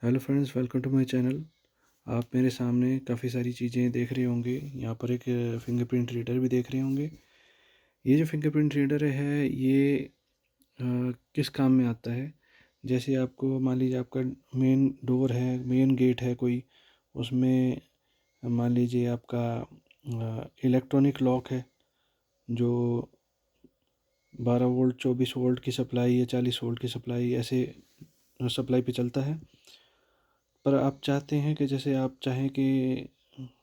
Hello friends, welcome to my channel. आप मेरे सामने काफ़ी सारी चीज़ें देख रहे होंगे। यहाँ पर एक फिंगरप्रिंट रीडर भी देख रहे होंगे। ये जो फिंगरप्रिंट रीडर है ये किस काम में आता है। जैसे आपको मान लीजिए आपका मेन डोर है, मेन गेट है कोई, उसमें मान लीजिए आपका इलेक्ट्रॉनिक लॉक है जो 12 वोल्ट 24 वोल्ट की सप्लाई या 40 वोल्ट की सप्लाई ऐसे सप्लाई पे चलता है। पर आप चाहते हैं कि जैसे आप चाहें कि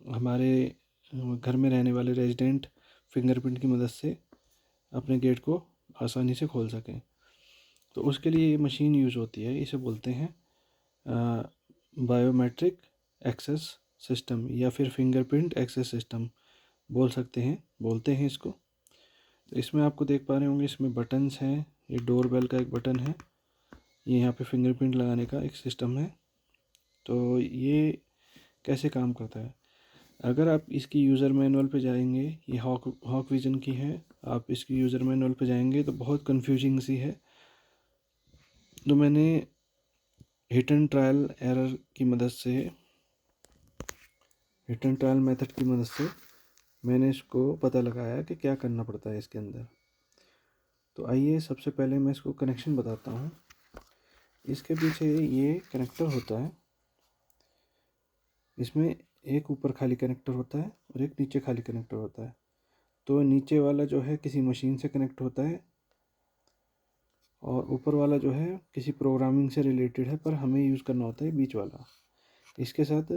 हमारे घर में रहने वाले रेजिडेंट फिंगरप्रिंट की मदद से अपने गेट को आसानी से खोल सकें, तो उसके लिए ये मशीन यूज़ होती है। इसे बोलते हैं बायोमेट्रिक एक्सेस सिस्टम या फिर फिंगरप्रिंट एक्सेस सिस्टम बोलते हैं इसको। तो इसमें आपको देख पा रहे होंगे, इसमें बटन्स हैं। ये डोर बेल का एक बटन है, ये यहाँ पे फिंगरप्रिंट लगाने का एक सिस्टम है। तो ये कैसे काम करता है, अगर आप इसकी यूज़र मैनुअल पे जाएंगे, ये हॉक विजन की है, आप इसकी यूज़र मैनुअल पे जाएंगे तो बहुत कंफ्यूजिंग सी है। तो मैंने हिट एंड ट्रायल एरर की मदद से, हिट एंड ट्रायल मेथड की मदद से मैंने इसको पता लगाया कि क्या करना पड़ता है इसके अंदर। तो आइए सबसे पहले मैं इसको कनेक्शन बताता हूँ। इसके पीछे ये कनेक्टर होता है, इसमें एक ऊपर खाली कनेक्टर होता है और एक नीचे खाली कनेक्टर होता है। तो नीचे वाला जो है किसी मशीन से कनेक्ट होता है और ऊपर वाला जो है किसी प्रोग्रामिंग से रिलेटेड है, पर हमें यूज़ करना होता है बीच वाला। इसके साथ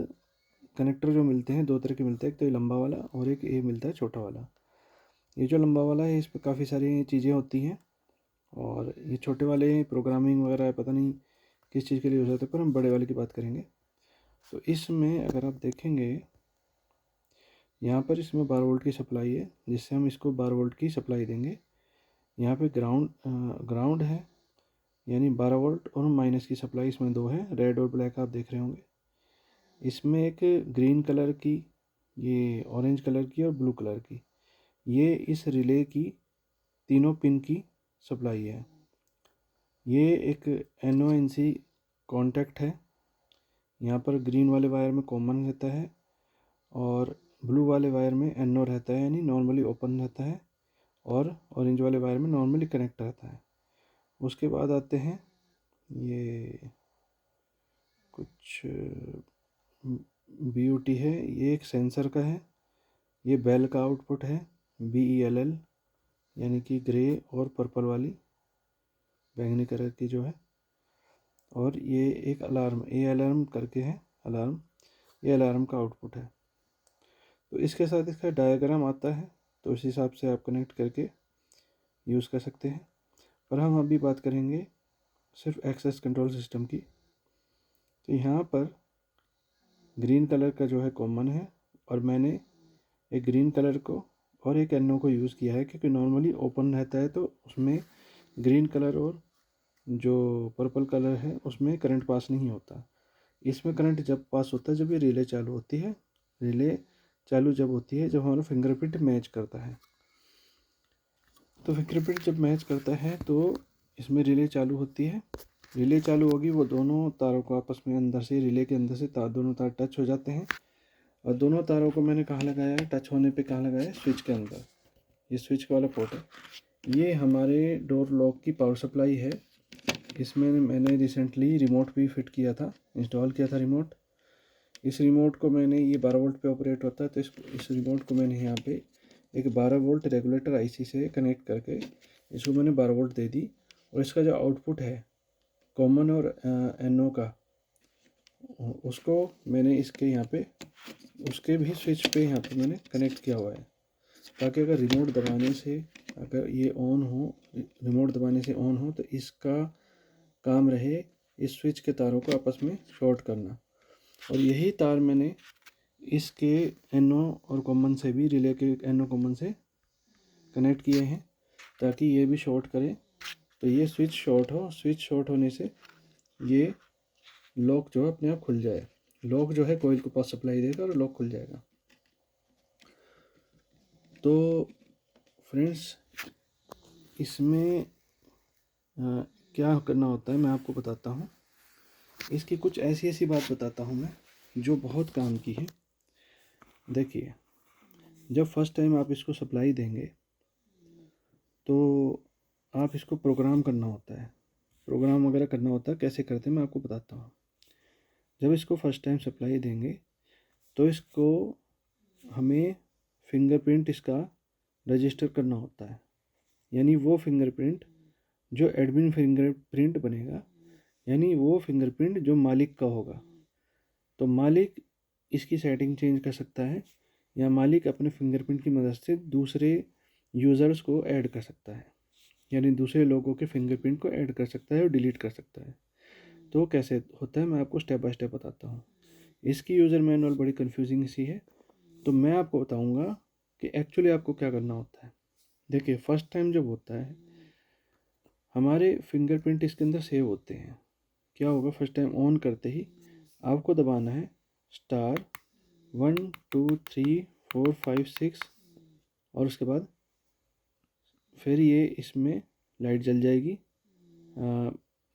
कनेक्टर जो मिलते हैं दो तरह के मिलते हैं, एक तो ये लंबा वाला और एक ये मिलता है छोटा वाला। ये जो लंबा वाला है इस पर काफ़ी सारी चीज़ें होती हैं और ये छोटे वाले प्रोग्रामिंग वगैरह पता नहीं किस चीज़ के लिए यूज़ होते हैं, पर हम बड़े वाले की बात करेंगे। तो इसमें अगर आप देखेंगे, यहाँ पर इसमें 12 वोल्ट की सप्लाई है जिससे हम इसको 12 वोल्ट की सप्लाई देंगे। यहाँ पे ग्राउंड है, यानी 12 वोल्ट और माइनस की सप्लाई इसमें दो है, रेड और ब्लैक आप देख रहे होंगे। इसमें एक ग्रीन कलर की, ये ऑरेंज कलर की और ब्लू कलर की, ये इस रिले की तीनों पिन की सप्लाई है। ये एक NONC कॉन्टैक्ट है। यहाँ पर ग्रीन वाले वायर में कॉमन रहता है और ब्लू वाले वायर में NO रहता है, यानी नॉर्मली ओपन रहता है, और ऑरेंज वाले वायर में नॉर्मली कनेक्ट रहता है। उसके बाद आते हैं ये कुछ BUT है, ये एक सेंसर का है। ये बेल का आउटपुट है, BELL, यानी कि ग्रे और पर्पल वाली बैंगनी कलर की जो है। और ये एक अलार्म, अलार्म करके है अलार्म, ये अलार्म का आउटपुट है। तो इसके साथ इसका डायग्राम आता है, तो इस हिसाब से आप कनेक्ट करके यूज़ कर सकते हैं। पर हम अभी बात करेंगे सिर्फ एक्सेस कंट्रोल सिस्टम की। तो यहाँ पर ग्रीन कलर का जो है कॉमन है, और मैंने एक ग्रीन कलर को और एक NO को यूज़ किया है, क्योंकि नॉर्मली ओपन रहता है तो उसमें ग्रीन कलर और जो पर्पल कलर है उसमें करंट पास नहीं होता। इसमें करंट जब पास होता है जब ये रिले चालू होती है। रिले चालू जब होती है जब हमारा फिंगरप्रिंट मैच करता है। तो फिंगरप्रिंट जब मैच करता है तो इसमें रिले चालू होती है। रिले चालू होगी, वो दोनों तारों को आपस में अंदर से, रिले के अंदर से दोनों तार टच हो जाते हैं। और दोनों तारों को मैंने कहाँ लगाया है, टच होने पे कहाँ लगाया है, स्विच के अंदर। ये स्विच वाला पोर्ट है, ये हमारे डोर लॉक की पावर सप्लाई है। इसमें मैंने रिसेंटली रिमोट भी फिट किया था, इंस्टॉल किया था रिमोट। इस रिमोट को मैंने, ये 12 वोल्ट पे ऑपरेट होता है, तो इस रिमोट को मैंने यहाँ पे एक 12 वोल्ट रेगुलेटर IC से कनेक्ट करके इसको मैंने 12 वोल्ट दे दी। और इसका जो आउटपुट है कॉमन और NO का, उसको मैंने इसके यहाँ पे, उसके भी स्विच पे यहाँ पे मैंने कनेक्ट किया हुआ है, ताकि अगर रिमोट दबाने से, अगर ये ऑन हो, रिमोट दबाने से ऑन हो, तो इसका काम रहे इस स्विच के तारों को आपस में शॉर्ट करना। और यही तार मैंने इसके NO और कॉमन से भी, रिले के NO कॉमन से कनेक्ट किए हैं, ताकि ये भी शॉर्ट करें। तो ये स्विच शॉर्ट हो, स्विच शॉर्ट होने से ये लॉक जो है अपने आप खुल जाए। लॉक जो है कोयल को पास सप्लाई देगा और लॉक खुल जाएगा। तो फ्रेंड्स, इसमें क्या करना होता है मैं आपको बताता हूँ। इसकी कुछ ऐसी ऐसी बात बताता हूँ मैं जो बहुत काम की है। देखिए, जब फर्स्ट टाइम आप इसको सप्लाई देंगे तो आप इसको प्रोग्राम करना होता है। प्रोग्राम वगैरह करना होता है, कैसे करते हैं मैं आपको बताता हूँ। जब इसको फर्स्ट टाइम सप्लाई देंगे तो इसको हमें फिंगरप्रिंट इसका रजिस्टर करना होता है। यानी वो फिंगरप्रिंट जो एडमिन फिंगरप्रिंट बनेगा, यानी वो फिंगरप्रिंट जो मालिक का होगा। तो मालिक इसकी सेटिंग चेंज कर सकता है या मालिक अपने फिंगरप्रिंट की मदद से दूसरे यूज़र्स को ऐड कर सकता है, यानी दूसरे लोगों के फिंगरप्रिंट को ऐड कर सकता है और डिलीट कर सकता है। तो कैसे होता है मैं आपको स्टेप बाय स्टेप बताता हूँ। इसकी यूज़र मैनुअल बड़ी कन्फ्यूजिंग सी है, तो मैं आपको बताऊँगा कि एक्चुअली आपको क्या करना होता है। देखिए, फर्स्ट टाइम जब होता है हमारे फिंगरप्रिंट इसके अंदर सेव होते हैं। क्या होगा, फर्स्ट टाइम ऑन करते ही आपको दबाना है स्टार 1 2 3 4 5 6 और उसके बाद फिर ये इसमें लाइट जल जाएगी।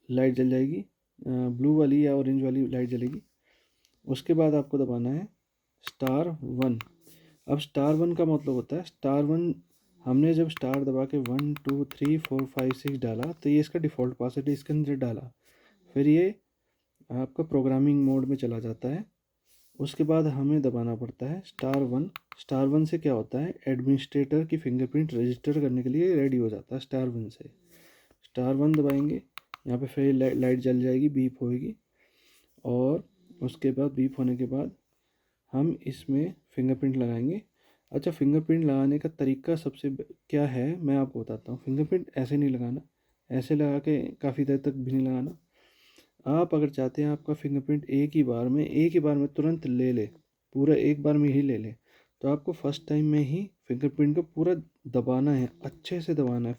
लाइट जल जाएगी, ब्लू वाली या ऑरेंज वाली लाइट जलेगी। उसके बाद आपको दबाना है स्टार 1। अब स्टार 1 का मतलब होता है स्टार 1, हमने जब स्टार दबा के 1 2 3 4 5 6 डाला तो ये इसका डिफ़ॉल्ट पासवर्ड इसके अंदर डाला। फिर ये आपका प्रोग्रामिंग मोड में चला जाता है। उसके बाद हमें दबाना पड़ता है स्टार 1। स्टार 1 से क्या होता है, एडमिनिस्ट्रेटर की फिंगरप्रिंट रजिस्टर करने के लिए रेडी हो जाता है स्टार 1 से। स्टार 1 दबाएंगे, यहाँ पे फिर लाइट जल जाएगी, बीप होएगी और उसके बाद बीप होने के बाद हम इसमें फिंगरप्रिंट लगाएंगे। अच्छा, फिंगरप्रिंट लगाने का तरीका सबसे क्या है मैं आपको बताता हूँ। फिंगरप्रिंट ऐसे नहीं लगाना, ऐसे लगा के काफ़ी देर तक भी नहीं लगाना। आप अगर चाहते हैं आपका फिंगरप्रिंट एक ही बार में तुरंत ले ले, पूरा एक बार में ही ले ले, तो आपको फर्स्ट टाइम में ही फिंगरप्रिंट को पूरा दबाना है, अच्छे से दबाना है।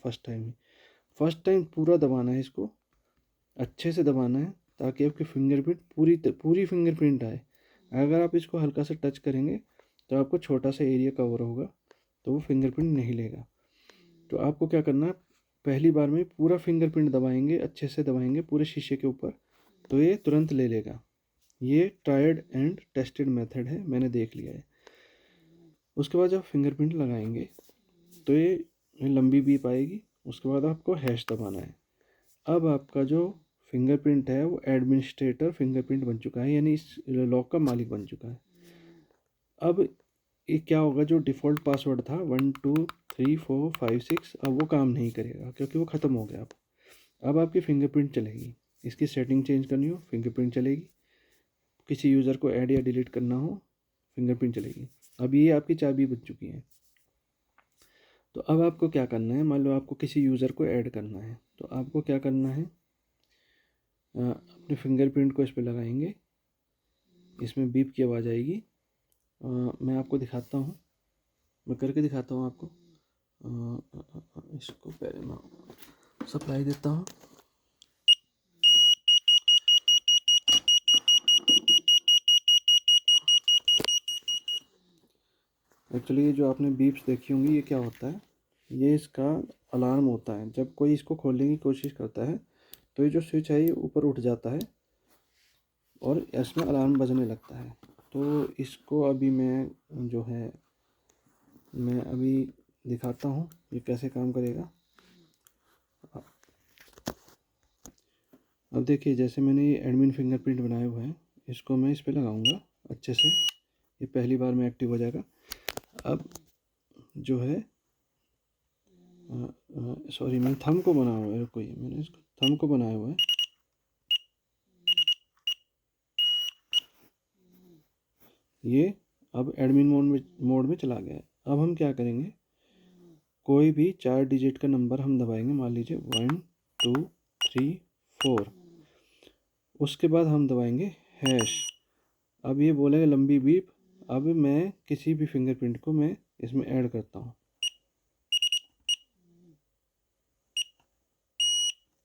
फर्स्ट टाइम पूरा दबाना है, इसको अच्छे से दबाना है ताकि आपकी फिंगरप्रिंट पूरी फिंगरप्रिंट आए। अगर आप इसको हल्का सा टच करेंगे तो आपको छोटा सा एरिया कवर होगा, तो वो फिंगरप्रिंट नहीं लेगा। तो आपको क्या करना है, पहली बार में पूरा फिंगरप्रिंट दबाएंगे, अच्छे से दबाएंगे पूरे शीशे के ऊपर, तो ये तुरंत ले लेगा। ये ट्राइड एंड टेस्टेड मेथड है, मैंने देख लिया है। उसके बाद जब फिंगरप्रिंट लगाएंगे तो ये लंबी बीप आएगी। उसके बाद आपको हैश दबाना है। अब आपका जो फिंगरप्रिंट है वो एडमिनिस्ट्रेटर फिंगरप्रिंट बन चुका है, यानी इस लॉक का मालिक बन चुका है। अब ये क्या होगा, जो डिफ़ॉल्ट पासवर्ड था 1 2 3 4 5 6, अब वो काम नहीं करेगा क्योंकि वो ख़त्म हो गया। अब आपकी फिंगरप्रिंट चलेगी। इसकी सेटिंग चेंज करनी हो, फिंगरप्रिंट चलेगी। किसी यूज़र को ऐड या डिलीट करना हो, फिंगरप्रिंट चलेगी। अब ये आपकी चाबी बन चुकी है। तो अब आपको क्या करना है, मान लो आपको किसी यूज़र को ऐड करना है, तो आपको क्या करना है, अपने फिंगरप्रिंट को इस पर लगाएंगे, इसमें बीप की आवाज़ आएगी। मैं आपको दिखाता हूँ, मैं करके दिखाता हूँ आपको। इसको पहले मैं सप्लाई देता हूँ। एक्चुअली ये जो आपने बीप्स देखी होंगी, ये क्या होता है, ये इसका अलार्म होता है। जब कोई इसको खोलने की कोशिश करता है तो ये जो स्विच है ये ऊपर उठ जाता है और इसमें अलार्म बजने लगता है। तो इसको अभी मैं अभी दिखाता हूँ ये कैसे काम करेगा। अब देखिए, जैसे मैंने ये एडमिन फिंगरप्रिंट बनाए हुए हैं, इसको मैं इस पर लगाऊंगा अच्छे से। ये पहली बार में एक्टिव हो जाएगा। अब जो है सॉरी, मैंने थंब को बनाया हुआ है, रुको, ये मैंने इसको थंब को बनाया हुआ है। ये अब एडमिन मोड में चला गया है। अब हम क्या करेंगे, कोई भी 4 डिजिट का नंबर हम दबाएंगे, मान लीजिए 1 2 3 4। उसके बाद हम दबाएंगे हैश। अब ये बोलेगा लंबी बीप। अब मैं किसी भी फिंगरप्रिंट को मैं इसमें ऐड करता हूँ।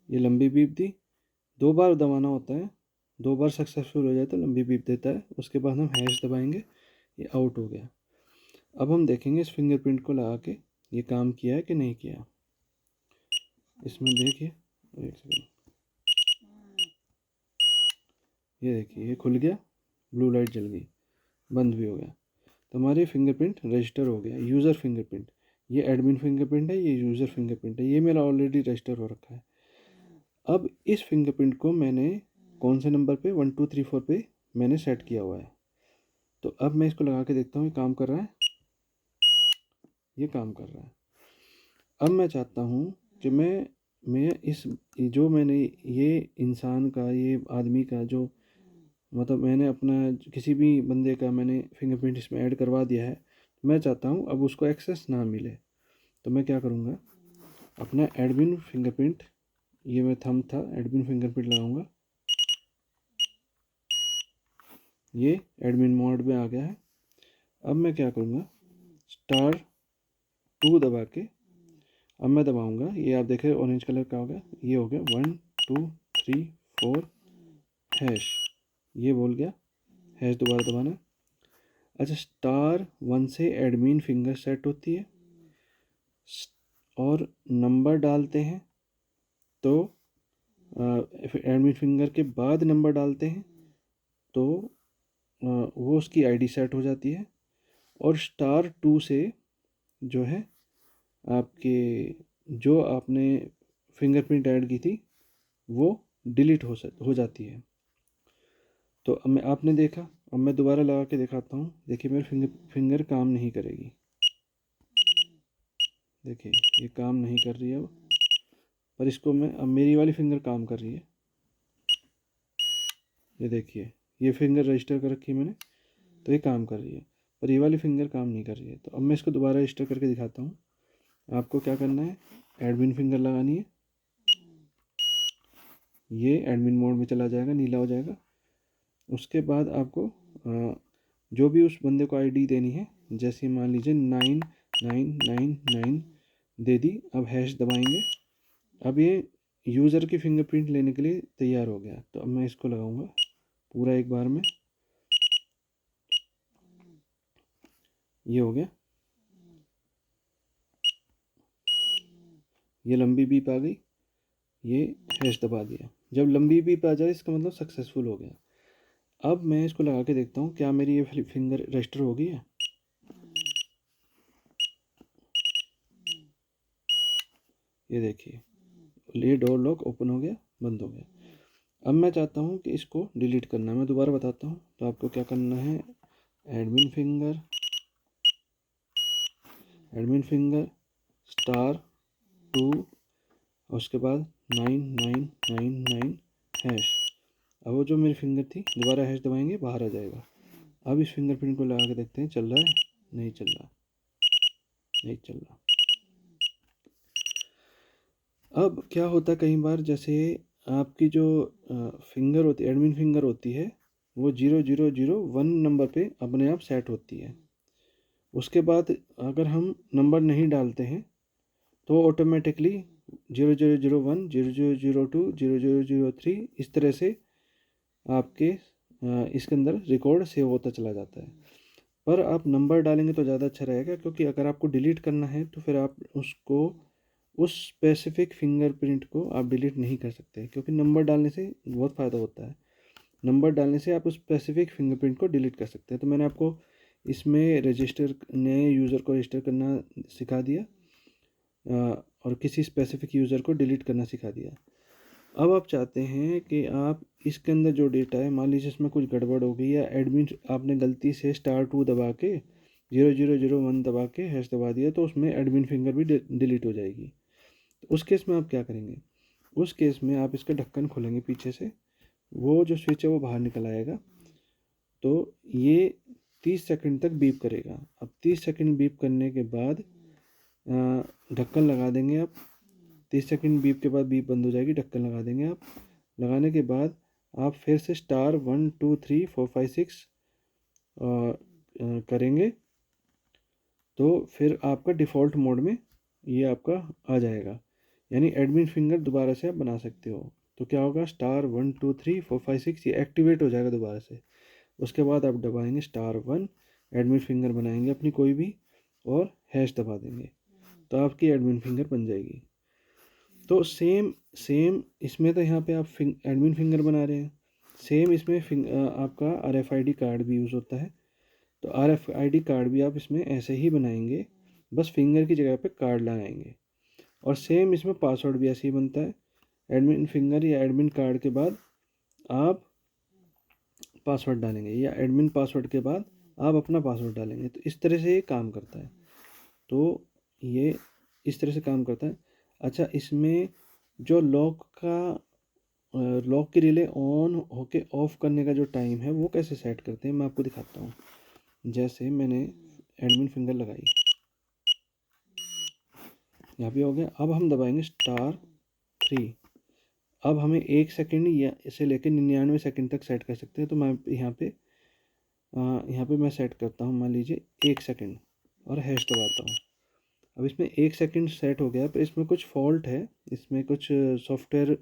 ये लंबी बीप दी, 2 बार दबाना होता है, 2 बार सक्सेसफुल हो जाए तो लंबी बीप देता है। उसके बाद हम हैश दबाएंगे, ये आउट हो गया। अब हम देखेंगे इस फिंगरप्रिंट को लगा के ये काम किया है कि नहीं किया। इसमें देखिए, एक सेकेंड, ये देखिए ये खुल गया, ब्लू लाइट जल गई, बंद भी हो गया। तो हमारे फिंगरप्रिंट रजिस्टर हो गया। यूज़र फिंगरप्रिंट, ये एडमिन फिंगरप्रिंट है, ये यूज़र फिंगरप्रिंट है, ये मेरा ऑलरेडी रजिस्टर हो रखा है। अब इस फिंगरप्रिंट को मैंने कौन से नंबर पे 1 2 3 4 पे मैंने सेट किया हुआ है। तो अब मैं इसको लगा के देखता हूँ ये काम कर रहा है, ये काम कर रहा है। अब मैं चाहता हूँ कि मैं इस जो मैंने ये इंसान का, ये आदमी का जो मतलब मैंने अपना किसी भी बंदे का मैंने फिंगरप्रिंट इसमें ऐड करवा दिया है, मैं चाहता हूँ अब उसको एक्सेस ना मिले। तो मैं क्या करूँगा, अपना एडमिन फिंगरप्रिंट, ये मैं थंब था, एडमिन फिंगरप्रिंट लगाऊंगा। ये एडमिन मोड में आ गया है। अब मैं क्या करूँगा, *2 दबा के अब मैं दबाऊंगा, ये आप देख रहे हैं ऑरेंज कलर का हो गया, ये हो गया 1 2 3 4 हैश, ये बोल गया, हैश दोबारा दबाना। अच्छा, *1 से एडमिन फिंगर सेट होती है और नंबर डालते हैं तो एडमिन फिंगर के बाद नंबर डालते हैं तो वो उसकी आईडी सेट हो जाती है। और *2 से जो है आपके जो आपने फिंगरप्रिंट ऐड की थी वो डिलीट हो जाती है। तो अब मैं आपने देखा, अब मैं दोबारा लगा के दिखाता हूँ। देखिए मेरी फिंगर काम नहीं करेगी, देखिए ये काम नहीं कर रही है अब, पर इसको मैं, अब मेरी वाली फिंगर काम कर रही है। ये देखिए ये फिंगर रजिस्टर कर रखी है मैंने, तो ये काम कर रही है, पर ये वाली फिंगर काम नहीं कर रही है। तो अब मैं इसको दोबारा रजिस्टर करके दिखाता हूँ। आपको क्या करना है, एडमिन फिंगर लगानी है, ये एडमिन मोड में चला जाएगा, नीला हो जाएगा। उसके बाद आपको जो भी उस बंदे को आईडी देनी है, जैसे मान लीजिए 9999 दे दी। अब हैश दबाएंगे, अब ये यूज़र की फिंगरप्रिंट लेने के लिए तैयार हो गया। तो अब मैं इसको लगाऊंगा पूरा एक बार में, ये हो गया, ये लंबी बीप आ गई, ये हैश दबा दिया। जब लंबी बीप आ जाए इसका मतलब सक्सेसफुल हो गया। अब मैं इसको लगा के देखता हूँ क्या मेरी ये फिंगर रजिस्टर हो गई है। ये देखिए ये डोर लॉक ओपन हो गया, बंद हो गया। अब मैं चाहता हूँ कि इसको डिलीट करना है, मैं दोबारा बताता हूँ। तो आपको क्या करना है, एडमिन फिंगर *2 और उसके बाद 9999 हैश। अब वो जो मेरी फिंगर थी, दोबारा हैश दबाएंगे बाहर आ जाएगा। अब इस फिंगरप्रिंट को लगा के देखते हैं चल रहा है, नहीं चल रहा, नहीं चल रहा। अब क्या होता है, कई बार जैसे आपकी जो फिंगर होती है, एडमिन फिंगर होती है, वो 0001 नंबर पे अपने आप सेट होती है। उसके बाद अगर हम नंबर नहीं डालते हैं तो ऑटोमेटिकली 0001 0002 0003 इस तरह से आपके इसके अंदर रिकॉर्ड सेव होता चला जाता है। पर आप नंबर डालेंगे तो ज़्यादा अच्छा रहेगा, क्योंकि अगर आपको डिलीट करना है तो फिर आप उसको, उस स्पेसिफिक फिंगरप्रिंट को आप डिलीट नहीं कर सकते, क्योंकि नंबर डालने से बहुत फ़ायदा होता है। नंबर डालने से आप उस स्पेसिफिक फिंगरप्रिंट को डिलीट कर सकते हैं। तो मैंने आपको इसमें रजिस्टर, नए यूज़र को रजिस्टर करना सिखा दिया और किसी स्पेसिफिक यूज़र को डिलीट करना सिखा दिया। अब आप चाहते हैं कि आप इसके अंदर जो डेटा है, मान लीजिए इसमें कुछ गड़बड़ हो गई या एडमिन आपने गलती से *2 दबा के 0001 दबा के हैश दबा दिया, तो उसमें एडमिन फिंगर भी डिलीट हो जाएगी। तो उस केस में आप क्या करेंगे, उस केस में आप इसका ढक्कन खोलेंगे पीछे से, वो जो स्विच है वो बाहर निकल आएगा। तो ये 30 सेकंड तक बीप करेगा। अब 30 सेकंड बीप करने के बाद ढक्कन लगा देंगे आप। 30 सेकंड बीप के बाद बीप बंद हो जाएगी, ढक्कन लगा देंगे आप। लगाने के बाद आप फिर से *1 2 3 4 5 6 करेंगे, तो फिर आपका डिफ़ॉल्ट मोड में ये आपका आ जाएगा, यानी एडमिन फिंगर दोबारा से आप बना सकते हो। तो क्या होगा, *1 2 3 4 5 6 ये एक्टिवेट हो जाएगा दोबारा से। उसके बाद आप दबाएंगे *1, एडमिन फिंगर बनाएंगे अपनी कोई भी और हैश दबा देंगे, तो आपकी एडमिन फिंगर बन जाएगी। तो सेम इसमें तो यहाँ पे आप एडमिन फिंगर बना रहे हैं, सेम इसमें आपका RFID कार्ड भी यूज़ होता है। तो RFID कार्ड भी आप इसमें ऐसे ही बनाएंगे, बस फिंगर की जगह पे कार्ड लगाएंगे। और सेम इसमें पासवर्ड भी ऐसे ही बनता है। एडमिन फिंगर या एडमिन कार्ड के बाद आप पासवर्ड डालेंगे, या एडमिन पासवर्ड के बाद आप अपना पासवर्ड डालेंगे। तो इस तरह से ये काम करता है। तो ये इस तरह से काम करता है। अच्छा, इसमें जो लॉक की रिले ऑन होके ऑफ करने का जो टाइम है वो कैसे सेट करते हैं मैं आपको दिखाता हूँ। जैसे मैंने एडमिन फिंगर लगाई, यहाँ पे हो गया। अब हम दबाएंगे *3। अब हमें 1 सेकेंड या इसे लेकर 99 सेकेंड तक सेट कर सकते हैं। तो मैं यहाँ पे मैं सेट करता हूँ, मान लीजिए 1 सेकेंड, और हैश दबाता हूँ। अब इसमें 1 सेकेंड सेट हो गया, पर इसमें कुछ फॉल्ट है, इसमें कुछ सॉफ्टवेयर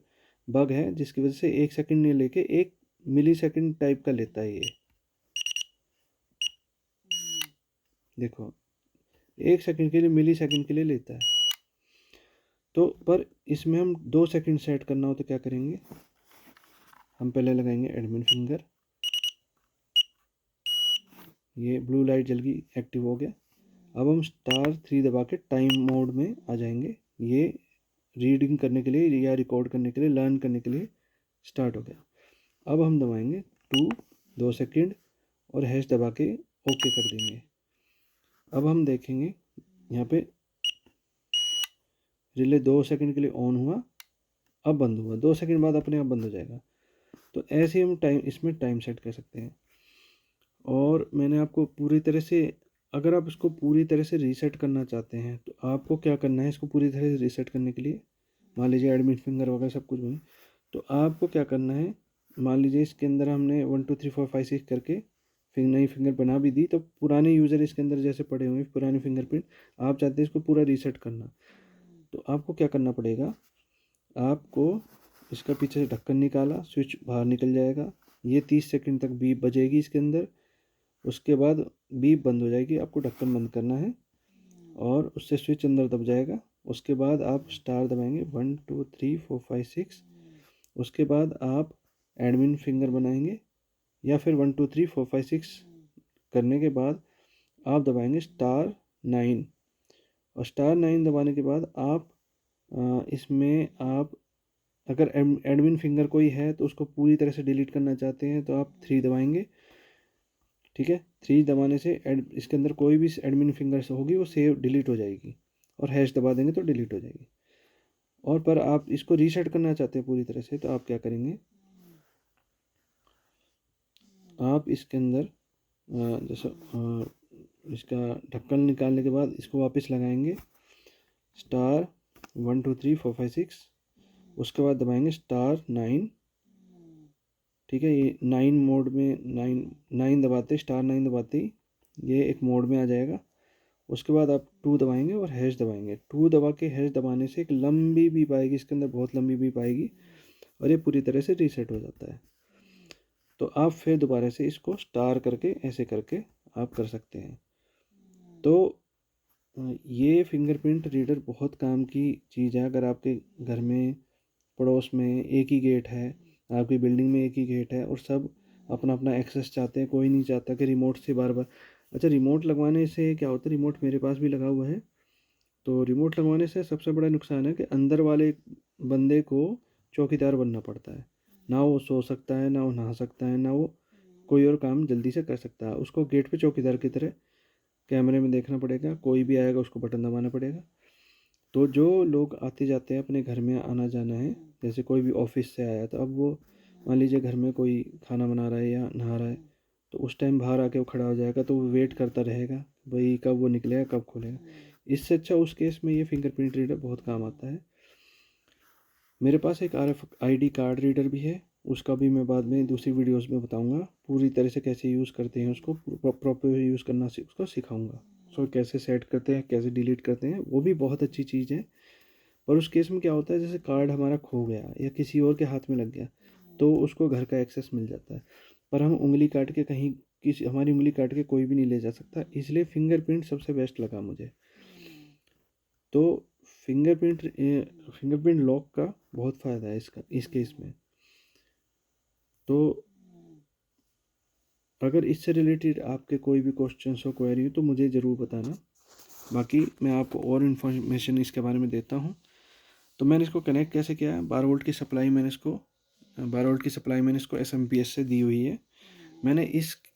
बग है, जिसकी वजह से 1 सेकेंड नहीं लेके 1 मिली सेकेंड टाइप का लेता है ये। देखो, 1 सेकेंड के लिए मिली सेकेंड के लिए लेता है। तो पर इसमें हम 2 सेकेंड सेट करना हो तो क्या करेंगे, हम पहले लगाएंगे एडमिन फिंगर, ये ब्लू लाइट जल गई, एक्टिव हो गया। अब हम *3 दबा के टाइम मोड में आ जाएंगे। ये रीडिंग करने के लिए या रिकॉर्ड करने के लिए, लर्न करने के लिए स्टार्ट हो गया। अब हम दबाएंगे 2 सेकेंड और हैश दबा के ओके कर देंगे। अब हम देखेंगे यहाँ पे रिले 2 सेकेंड के लिए ऑन हुआ, अब बंद हुआ, 2 सेकेंड बाद अपने आप बंद हो जाएगा। तो ऐसे हम इसमें टाइम सेट कर सकते हैं। और मैंने आपको पूरी तरह से, अगर आप इसको पूरी तरह से रीसेट करना चाहते हैं तो आपको क्या करना है, इसको पूरी तरह से रीसेट करने के लिए, मान लीजिए एडमिन फिंगर वगैरह सब कुछ बने, तो आपको क्या करना है, मान लीजिए इसके अंदर हमने 1 2 3 4 5 6 करके नई फिंगर बना भी दी, तो पुराने यूज़र इसके अंदर जैसे पड़े हुए पुराने फिंगरप्रिंट, आप चाहते हैं इसको पूरा रीसेट करना, तो आपको क्या करना पड़ेगा, आपको इसका पीछे से ढक्कन निकाला, स्विच बाहर निकल जाएगा, ये 30 सेकंड तक बीप बजेगी इसके अंदर, उसके बाद बीप बंद हो जाएगी, आपको ढक्कन बंद करना है और उससे स्विच अंदर दब जाएगा। उसके बाद आप स्टार दबाएंगे 1 2 3 4 5 6, उसके बाद आप एडमिन फिंगर बनाएंगे, या फिर 1 2 3 4 5 6 करने के बाद आप दबाएंगे *9, और *9 दबाने के बाद आप इसमें आप अगर एडमिन फिंगर कोई है तो उसको पूरी तरह से डिलीट करना चाहते हैं तो आप 3 दबाएंगे। ठीक है, 3 दबाने से इसके अंदर कोई भी एडमिन फिंगर होगी वो सेव डिलीट हो जाएगी, और हैश दबा देंगे तो डिलीट हो जाएगी। और पर आप इसको रीसेट करना चाहते हैं पूरी तरह से, तो आप क्या करेंगे, आप इसके अंदर जैसे इसका ढक्कन निकालने के बाद इसको वापस लगाएंगे *1 2 3 4 5 6, उसके बाद दबाएंगे *9। ठीक है, ये 9 मोड में 9 दबाते *9 दबाते ही ये एक मोड में आ जाएगा। उसके बाद आप 2 दबाएंगे और हैश दबाएंगे। 2 दबा के हैश दबाने से एक लंबी बीप आएगी इसके अंदर, बहुत लंबी बीप आएगी, और ये पूरी तरह से रीसेट हो जाता है। तो आप फिर दोबारा से इसको स्टार करके ऐसे करके आप कर सकते हैं। तो ये फिंगरप्रिंट रीडर बहुत काम की चीज़ है। अगर आपके घर में पड़ोस में एक ही गेट है, आपकी बिल्डिंग में एक ही गेट है, और सब अपना अपना एक्सेस चाहते हैं, कोई नहीं चाहता कि रिमोट से बार बार। अच्छा, रिमोट लगवाने से क्या होता है, रिमोट मेरे पास भी लगा हुआ है, तो रिमोट लगवाने से सबसे बड़ा नुकसान है कि अंदर वाले बंदे को चौकीदार बनना पड़ता है। ना वो सो सकता है, ना वो नहा सकता है, ना वो कोई और काम जल्दी से कर सकता है। उसको गेट पे चौकीदार की तरह कैमरे में देखना पड़ेगा, कोई भी आएगा उसको बटन दबाना पड़ेगा। तो जो लोग आते जाते हैं, अपने घर में आना जाना है, जैसे कोई भी ऑफिस से आया, तो अब वो मान लीजिए घर में कोई खाना बना रहा है या नहा रहा है, तो उस टाइम बाहर आके वो खड़ा हो जाएगा, तो वो वेट करता रहेगा भाई कब वो निकलेगा, कब खोलेगा। इससे अच्छा उस केस में ये फिंगरप्रिंट रीडर बहुत काम आता है। मेरे पास एक RFID कार्ड रीडर भी है, उसका भी मैं बाद में दूसरी वीडियोस में बताऊंगा, पूरी तरह से कैसे यूज़ करते हैं उसको, प्रॉपर यूज़ करना उसको सिखाऊंगा। उसको कैसे सेट करते हैं, कैसे डिलीट करते हैं, वो भी बहुत अच्छी चीज़ है। पर उस केस में क्या होता है, जैसे कार्ड हमारा खो गया या किसी और के हाथ में लग गया, तो उसको घर का एक्सेस मिल जाता है, पर हम उंगली काट के कहीं किसी हमारी उंगली काट के कोई भी नहीं ले जा सकता, इसलिए फिंगरप्रिंट सबसे बेस्ट लगा मुझे। तो फिंगरप्रिंट लॉक का बहुत फ़ायदा है इस केस में। तो अगर इससे रिलेटेड आपके कोई भी क्वेश्चंस हो, क्वेरी हो, तो मुझे ज़रूर बताना। बाकी मैं आपको और इन्फॉर्मेशन इसके बारे में देता हूँ। तो मैंने इसको कनेक्ट कैसे किया है, 12 वोल्ट की सप्लाई मैंने इसको SMPS से दी हुई है। मैंने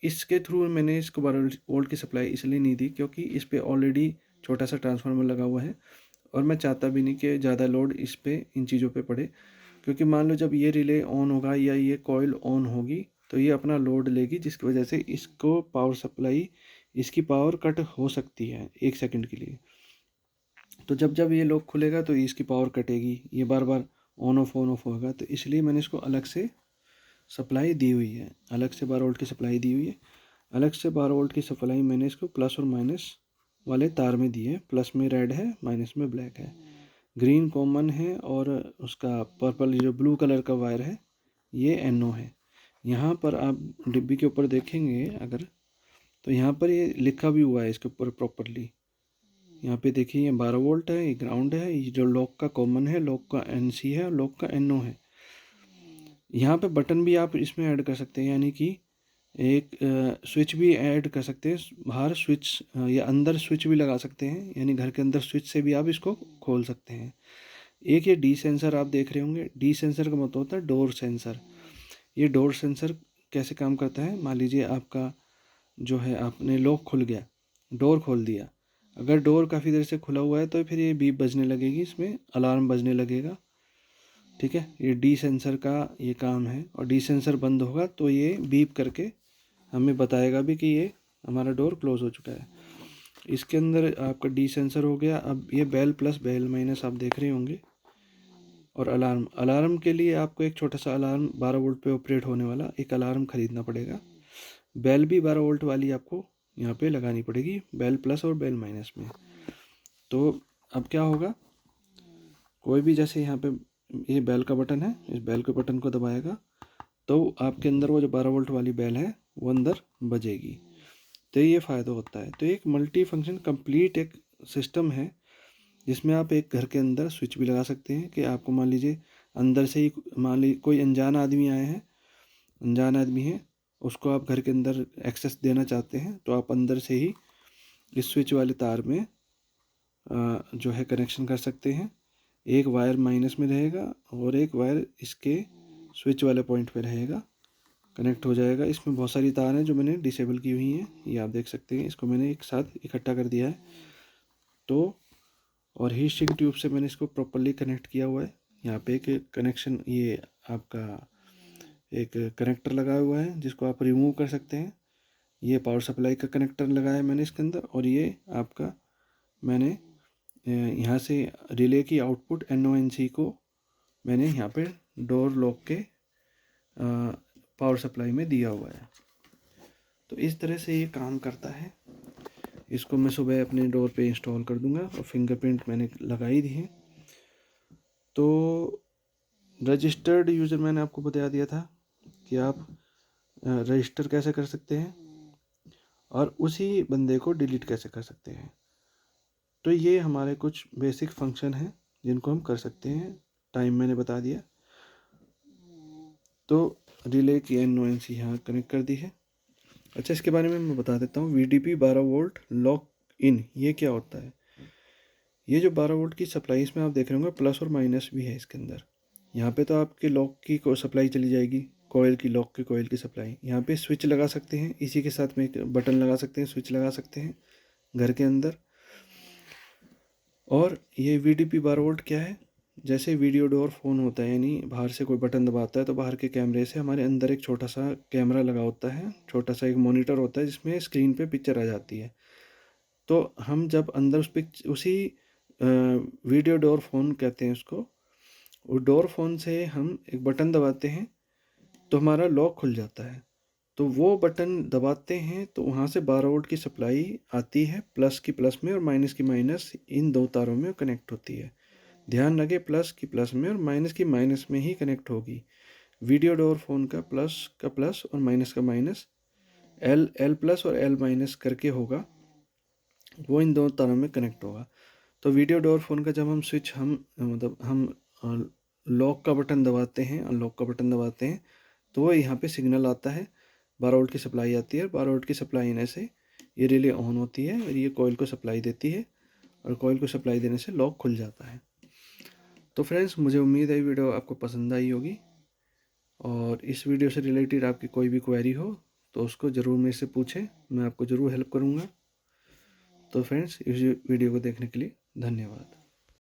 इसके थ्रू मैंने इसको 12 वोल्ट की सप्लाई इसलिए नहीं दी क्योंकि इस पर ऑलरेडी छोटा सा ट्रांसफार्मर लगा हुआ है, और मैं चाहता भी नहीं कि ज़्यादा लोड इस पे इन चीज़ों पे पड़े, क्योंकि मान लो जब ये रिले ऑन होगा या ये कॉइल ऑन होगी तो ये अपना लोड लेगी, जिसकी वजह से इसको पावर सप्लाई, इसकी पावर कट हो सकती है 1 सेकंड के लिए। तो जब जब ये लॉक खुलेगा तो इसकी पावर कटेगी, ये बार बार ऑन ऑफ होगा। तो इसलिए मैंने इसको अलग से सप्लाई दी हुई है, अलग से 12 वोल्ट की सप्लाई दी हुई है। अलग से 12 वोल्ट की सप्लाई मैंने इसको प्लस और माइनस वाले तार में दी है। प्लस में रेड है, माइनस में ब्लैक है। ग्रीन कॉमन है और उसका पर्पल जो ब्लू कलर का वायर है ये NO है। यहाँ पर आप डिब्बी के ऊपर देखेंगे अगर, तो यहाँ पर ये लिखा भी हुआ है इसके ऊपर प्रॉपरली। यहाँ पे देखिए ये 12 वोल्ट है, ये ग्राउंड है, ये जो लॉक का कॉमन है, लॉक का NC है, लॉक का NO है। यहाँ पे बटन भी आप इसमें ऐड कर सकते हैं, यानी कि एक स्विच भी ऐड कर सकते हैं। बाहर स्विच या अंदर स्विच भी लगा सकते हैं, यानी घर के अंदर स्विच से भी आप इसको खोल सकते हैं। एक ये डी सेंसर आप देख रहे होंगे, डी सेंसर का मतलब होता है डोर सेंसर। ये डोर सेंसर कैसे काम करता है, मान लीजिए आपका जो है आपने लॉक खुल गया, डोर खोल दिया, अगर डोर काफ़ी देर से खुला हुआ है तो फिर ये बीप बजने लगेगी, इसमें अलार्म बजने लगेगा। ठीक है, ये डी सेंसर का ये काम है, और डी सेंसर बंद होगा तो ये बीप करके हमें बताएगा भी कि ये हमारा डोर क्लोज हो चुका है। इसके अंदर आपका डी सेंसर हो गया। अब ये बेल प्लस बेल माइनस आप देख रहे होंगे, और अलार्म के लिए आपको एक छोटा सा अलार्म 12 वोल्ट पे ऑपरेट होने वाला एक अलार्म खरीदना पड़ेगा। बेल भी 12 वोल्ट वाली आपको यहाँ पे लगानी पड़ेगी, बेल प्लस और बेल माइनस में। तो अब क्या होगा, कोई भी जैसे यहाँ पे ये बेल का बटन है, इस बेल के बटन को दबाएगा तो आपके अंदर वो जो 12 वोल्ट वाली बेल है वो अंदर बजेगी। तो ये फ़ायदा होता है। तो एक मल्टी फंक्शन कंप्लीट एक सिस्टम है, जिसमें आप एक घर के अंदर स्विच भी लगा सकते हैं कि आपको मान लीजिए अंदर से ही, मान लीजिए कोई अनजान आदमी आए हैं, अनजान आदमी है, उसको आप घर के अंदर एक्सेस देना चाहते हैं, तो आप अंदर से ही इस स्विच वाले तार में जो है कनेक्शन कर सकते हैं। एक वायर माइनस में रहेगा और एक वायर इसके स्विच वाले पॉइंट पे रहेगा, कनेक्ट हो जाएगा। इसमें बहुत सारी तार हैं जो मैंने डिसेबल की हुई हैं, ये आप देख सकते हैं। इसको मैंने एक साथ इकट्ठा कर दिया है। तो और हीट सिंक ट्यूब से मैंने इसको प्रॉपरली कनेक्ट किया हुआ है। यहाँ पे एक कनेक्शन, ये आपका एक कनेक्टर लगा हुआ है जिसको आप रिमूव कर सकते हैं। ये पावर सप्लाई का कनेक्टर लगाया है मैंने इसके अंदर, और ये आपका मैंने यहाँ से रिले की आउटपुट NONC को मैंने यहाँ पे डोर लॉक के पावर सप्लाई में दिया हुआ है। तो इस तरह से ये काम करता है। इसको मैं सुबह अपने डोर पे इंस्टॉल कर दूंगा, और फिंगरप्रिंट मैंने लगाई दी है। तो रजिस्टर्ड यूज़र मैंने आपको बता दिया था कि आप रजिस्टर कैसे कर सकते हैं और उसी बंदे को डिलीट कैसे कर सकते हैं। तो ये हमारे कुछ बेसिक फंक्शन हैं जिनको हम कर सकते हैं। टाइम मैंने बता दिया। तो रिले की NONC यहाँ कनेक्ट कर दी है। अच्छा, इसके बारे में मैं बता देता हूँ। VDP 12 वोल्ट लॉक इन, ये क्या होता है। ये जो 12 वोल्ट की सप्लाई, इसमें आप देख रहे होंगे प्लस और माइनस भी है इसके अंदर। यहाँ पे तो आपके लॉक की सप्लाई चली जाएगी, कॉइल की, लॉक की कॉइल की सप्लाई। यहाँ पे स्विच लगा सकते हैं, इसी के साथ में एक बटन लगा सकते हैं, स्विच लगा सकते हैं घर के अंदर। और ये VDP 12 वोल्ट क्या है, जैसे वीडियो डोर फ़ोन होता है, यानी बाहर से कोई बटन दबाता है तो बाहर के कैमरे से हमारे अंदर एक छोटा सा कैमरा लगा होता है, छोटा सा एक मॉनिटर होता है जिसमें स्क्रीन पे पिक्चर आ जाती है। तो हम जब अंदर उसी वीडियो डोर फ़ोन कहते हैं उसको, वो डोर फ़ोन से हम एक बटन दबाते हैं तो हमारा लॉक खुल जाता है। तो वो बटन दबाते हैं तो वहाँ से 12 वोल्ट की सप्लाई आती है, प्लस की प्लस में और माइनस की माइनस, इन दो तारों में कनेक्ट होती है। ध्यान रखें, प्लस की प्लस में और माइनस की माइनस में ही कनेक्ट होगी। वीडियो डोर फ़ोन का प्लस और माइनस का माइनस, एल प्लस और एल माइनस करके होगा, वो इन दो तारों में कनेक्ट होगा। तो वीडियो डोर फ़ोन का जब हम स्विच हम लॉक का बटन दबाते हैं, अनलॉक का बटन दबाते हैं, तो वो यहाँ पे सिग्नल आता है। 12 वोल्ट की सप्लाई आती है। 12 वोल्ट की सप्लाई आने से ये रिले ऑन होती है और ये कॉइल को सप्लाई देती है और कॉइल को सप्लाई देने से लॉक खुल जाता है। तो फ्रेंड्स, मुझे उम्मीद है वीडियो आपको पसंद आई होगी, और इस वीडियो से रिलेटेड आपकी कोई भी क्वेरी हो तो उसको ज़रूर मेरे से पूछें, मैं आपको ज़रूर हेल्प करूँगा। तो फ्रेंड्स, इस वीडियो को देखने के लिए धन्यवाद।